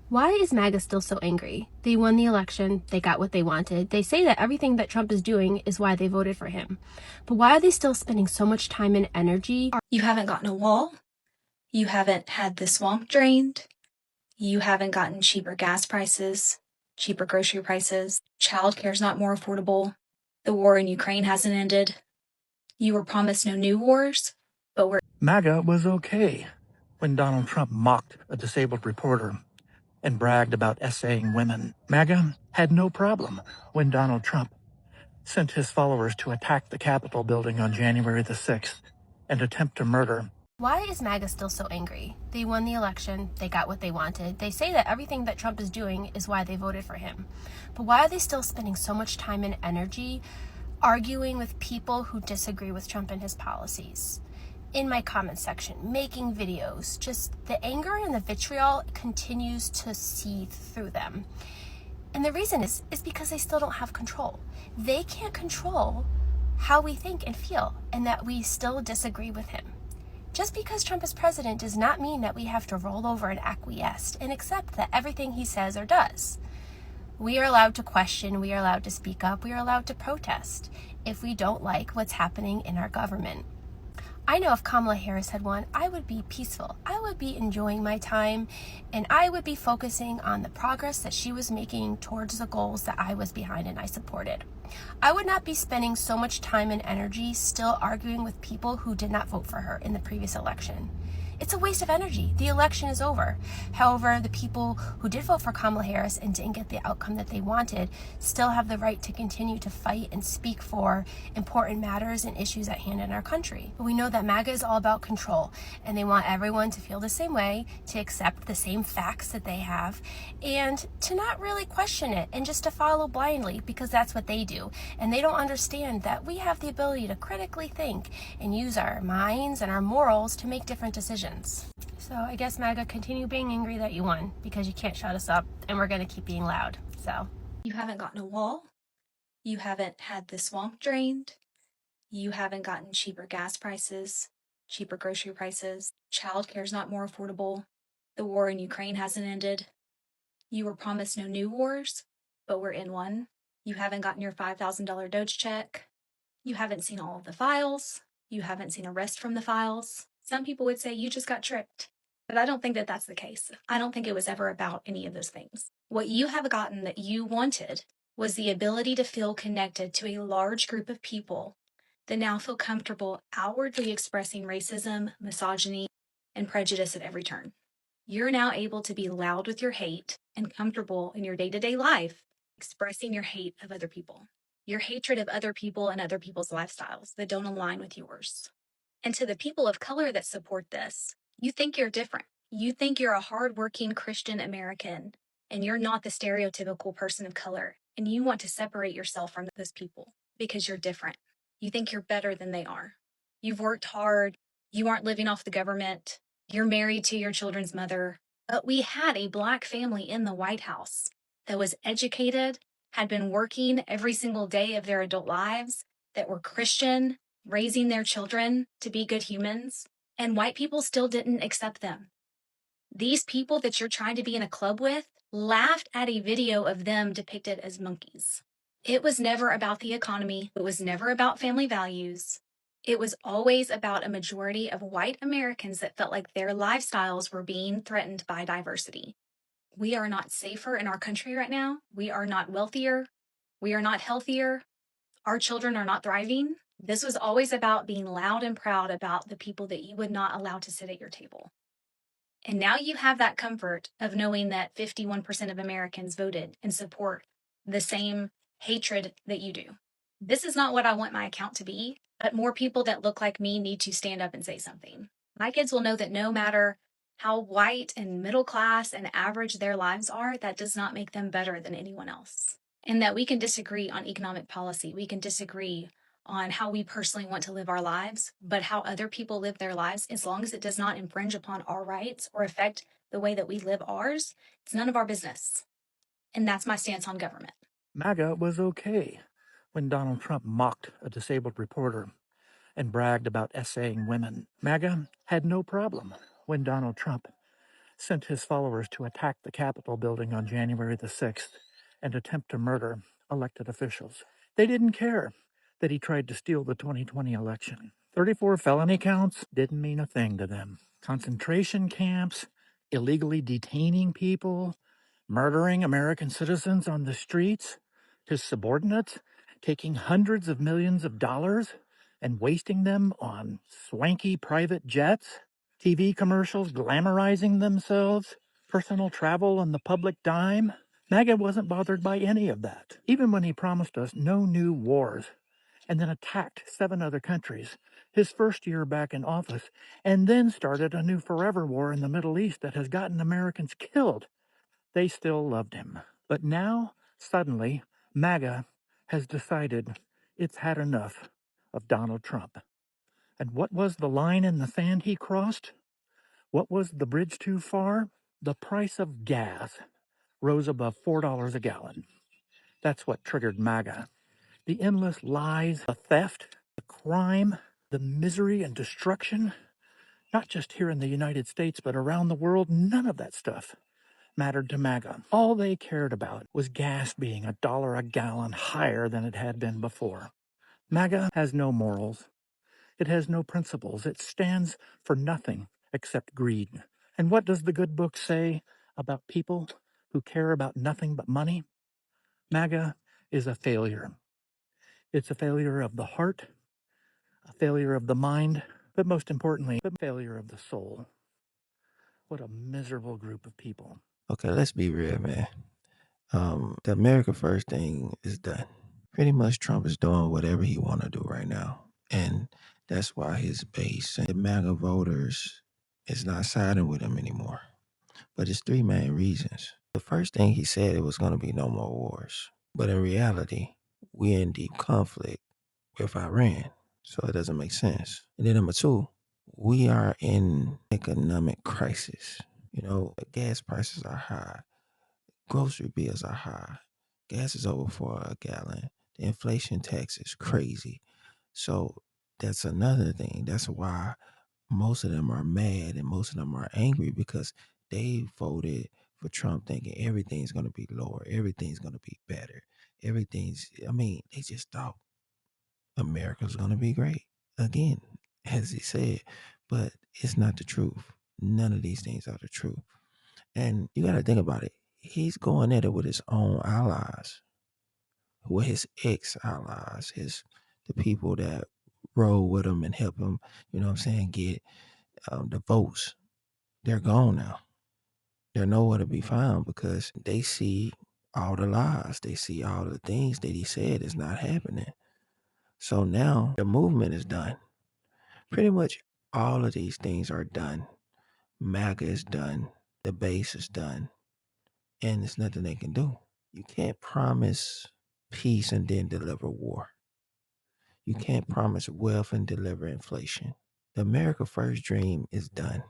Why is MAGA still so angry? They won the election, they got what they wanted. They say that everything that Trump is doing is why they voted for him. But why are they still spending so much time and energy? You haven't gotten a wall. You haven't had the swamp drained. You haven't gotten cheaper gas prices, cheaper grocery prices. Childcare's not more affordable. The war in Ukraine hasn't ended. You were promised no new wars, but we're MAGA was okay when Donald Trump mocked a disabled reporter and bragged about essaying women. MAGA had no problem when Donald Trump sent his followers to attack the Capitol building on January the 6th and attempt to murder. Why is MAGA still so angry? They won the election, they got what they wanted. They say that everything that Trump is doing is why they voted for him. But why are they still spending so much time and energy arguing with people who disagree with Trump and his policies? In my comment section, making videos, just the anger and the vitriol continues to seethe through them. And the reason is because they still don't have control. They can't control how we think and feel, and that we still disagree with him. Just because Trump is president does not mean that we have to roll over and acquiesce and accept that everything he says or does. We are allowed to question, we are allowed to speak up, we are allowed to protest if we don't like what's happening in our government. I know if Kamala Harris had won, I would be peaceful. I would be enjoying my time, and I would be focusing on the progress that she was making towards the goals that I was behind and I supported. I would not be spending so much time and energy still arguing with people who did not vote for her in the previous election. It's a waste of energy. The election is over. However, the people who did vote for Kamala Harris and didn't get the outcome that they wanted still have the right to continue to fight and speak for important matters and issues at hand in our country. But we know that MAGA is all about control, and they want everyone to feel the same way, to accept the same facts that they have, and to not really question it and just to follow blindly, because that's what they do. And they don't understand that we have the ability to critically think and use our minds and our morals to make different decisions. So I guess MAGA, continue being angry that you won, because you can't shut us up, and we're going to keep being loud. So you haven't gotten a wall. You haven't had the swamp drained. You haven't gotten cheaper gas prices, cheaper grocery prices. Childcare's not more affordable. The war in Ukraine hasn't ended. You were promised no new wars, but we're in one. You haven't gotten your $5,000 Doge check. You haven't seen all of the files. You haven't seen a rest from the files. Some people would say you just got tricked, but I don't think that that's the case. I don't think it was ever about any of those things. What you have gotten that you wanted was the ability to feel connected to a large group of people that now feel comfortable outwardly expressing racism, misogyny, and prejudice at every turn. You're now able to be loud with your hate and comfortable in your day-to-day life expressing your hate of other people, your hatred of other people and other people's lifestyles that don't align with yours. And to the people of color that support this, you think you're different. You think you're a hardworking Christian American, and you're not the stereotypical person of color, and you want to separate yourself from those people because you're different. You think you're better than they are. You've worked hard. You aren't living off the government. You're married to your children's mother. But we had a Black family in the White House that was educated, had been working every single day of their adult lives, that were Christian, raising their children to be good humans, and white people still didn't accept them. These people that you're trying to be in a club with laughed at a video of them depicted as monkeys. It was never about the economy. It was never about family values. It was always about a majority of white Americans that felt like their lifestyles were being threatened by diversity. We are not safer in our country right now. We are not wealthier. We are not healthier. Our children are not thriving. This was always about being loud and proud about the people that you would not allow to sit at your table. And now you have that comfort of knowing that 51% of Americans voted and support the same hatred that you do. This is not what I want my account to be, but more people that look like me need to stand up and say something. My kids will know that no matter how white and middle class and average their lives are, that does not make them better than anyone else. And that we can disagree on economic policy. We can disagree on how we personally want to live our lives, but how other people live their lives, as long as it does not infringe upon our rights or affect the way that we live ours, it's none of our business. And that's my stance on government. MAGA was okay when Donald Trump mocked a disabled reporter and bragged about essaying women. MAGA had no problem when Donald Trump sent his followers to attack the Capitol building on January the 6th and attempt to murder elected officials. They didn't care that he tried to steal the 2020 election. 34 felony counts didn't mean a thing to them. Concentration camps, illegally detaining people, murdering American citizens on the streets, his subordinates, taking hundreds of millions of dollars and wasting them on swanky private jets, TV commercials glamorizing themselves, personal travel on the public dime. MAGA wasn't bothered by any of that, even when he promised us no new wars and then attacked 7 other countries his first year back in office, and then started a new forever war in the Middle East that has gotten Americans killed. They still loved him. But now, suddenly, MAGA has decided it's had enough of Donald Trump. And what was the line in the sand he crossed? What was the bridge too far? The price of gas rose above $4 a gallon. That's what triggered MAGA. The endless lies, the theft, the crime, the misery and destruction, not just here in the United States, but around the world, none of that stuff mattered to MAGA. All they cared about was gas being $1 a gallon higher than it had been before. MAGA has no morals. It has no principles. It stands for nothing except greed. And what does the good book say about people who care about nothing but money? MAGA is a failure. It's a failure of the heart, a failure of the mind, but most importantly, a failure of the soul. What a miserable group of people. Okay, let's be real, man. The America First thing is done. Pretty much Trump is doing whatever he want to do right now. And that's why his base and the MAGA voters is not siding with him anymore. But it's 3 main reasons. The first thing he said it was going to be no more wars. But in reality, we're in deep conflict with Iran. So it doesn't make sense. And then number 2, we are in economic crisis. You know, gas prices are high. Grocery bills are high. Gas is over for a gallon. The inflation tax is crazy. So that's another thing. That's why most of them are mad and most of them are angry because they voted for Trump thinking everything's going to be lower, everything's going to be better. They just thought America's going to be great again, as he said. But it's not the truth. None of these things are the truth. And you got to think about it. He's going at it with his own allies, with his ex allies, the people that roll with him and help him, get the votes. They're gone now. They're nowhere to be found because they see all the lies. They see all the things that he said is not happening. So now the movement is done. Pretty much all of these things are done. MAGA is done. The base is done. And there's nothing they can do. You can't promise peace and then deliver war. You can't promise wealth and deliver inflation. The America First dream is done.